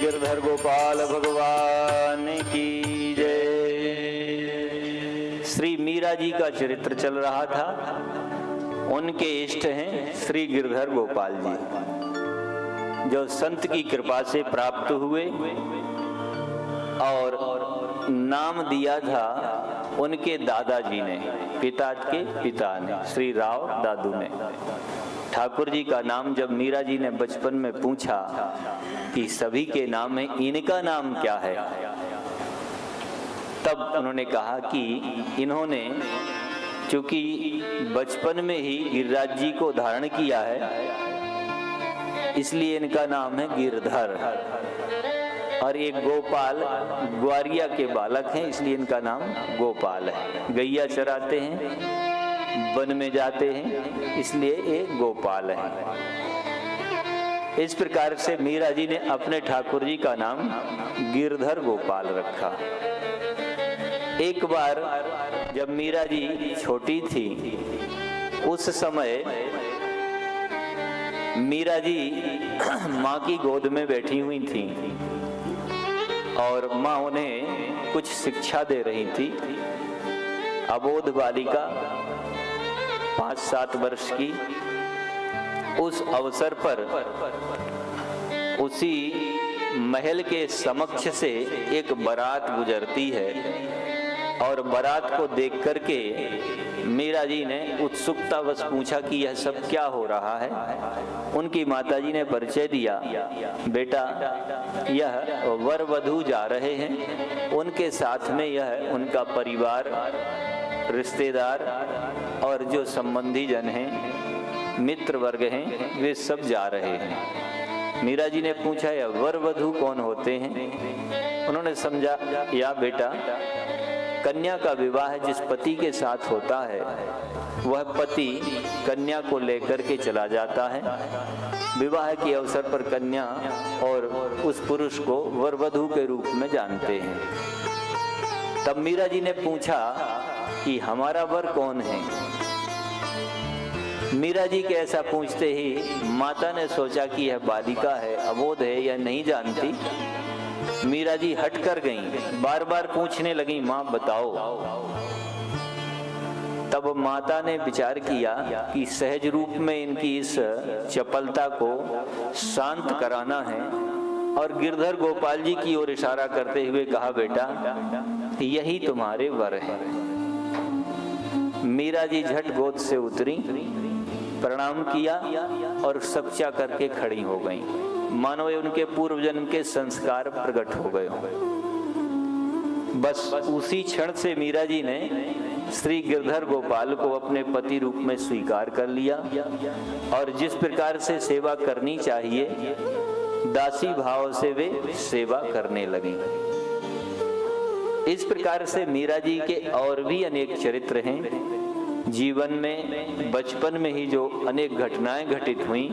गिरधर गोपाल भगवान की जय। श्री मीरा जी का चरित्र चल रहा था। उनके इष्ट हैं श्री गिरधर गोपाल जी, जो संत की कृपा से प्राप्त हुए और नाम दिया था उनके दादाजी ने, पिता के पिता ने, श्री राव दादू ने। ठाकुर जी का नाम जब मीरा जी ने बचपन में पूछा कि सभी के नाम है, इनका नाम क्या है, तब उन्होंने कहा कि इन्होंने चूंकि बचपन में ही गिरिराज जी को धारण किया है, इसलिए इनका नाम है गिरधर। और एक गोपाल ग्वारिया के बालक हैं, इसलिए इनका नाम गोपाल है। गैया चराते हैं, वन में जाते हैं, इसलिए ये गोपाल है। इस प्रकार से मीरा जी ने अपने ठाकुर जी का नाम गिरधर गोपाल रखा। एक बार जब मीरा जी छोटी थी, उस समय मीरा जी माँ की गोद में बैठी हुई थी और माँ उन्हें कुछ शिक्षा दे रही थी। अबोध बालिका 5-7 वर्ष की, उस अवसर पर उसी महल के समक्ष से एक बारात गुजरती है और बारात को देख करके मीरा जी ने उत्सुकतावश पूछा कि यह सब क्या हो रहा है। उनकी माताजी ने परिचय दिया, बेटा यह वर वधू जा रहे हैं, उनके साथ में यह उनका परिवार, रिश्तेदार और जो संबंधी जन हैं, मित्र वर्ग हैं, वे सब जा रहे हैं। मीरा जी ने पूछा यह वर वधू कौन होते हैं। उन्होंने समझा, या बेटा कन्या का विवाह जिस पति के साथ होता है, वह पति कन्या को लेकर के चला जाता है। विवाह के अवसर पर कन्या और उस पुरुष को वर वधू के रूप में जानते हैं। तब मीरा जी ने पूछा कि हमारा वर कौन है। मीरा जी के ऐसा पूछते ही माता ने सोचा कि यह बालिका है, अबोध है, यह नहीं जानती। मीरा जी हट कर गईं, बार बार पूछने लगी, माँ बताओ। तब माता ने विचार किया कि सहज रूप में इनकी इस चपलता को शांत कराना है और गिरधर गोपाल जी की ओर इशारा करते हुए कहा, बेटा यही तुम्हारे वर हैं। मीरा जी झट गोद से उतरी, प्रणाम किया और सच्चा करके खड़ी हो गईं, मानो उनके पूर्व जन्म के संस्कार प्रकट हो गए। बस उसी क्षण से मीरा जी ने श्री गिरधर गोपाल को अपने पति रूप में स्वीकार कर लिया और जिस प्रकार से सेवा करनी चाहिए, दासी भाव से वे सेवा करने लगी। इस प्रकार से मीरा जी के और भी अनेक चरित्र हैं। जीवन में बचपन में ही जो अनेक घटनाएं घटित हुई,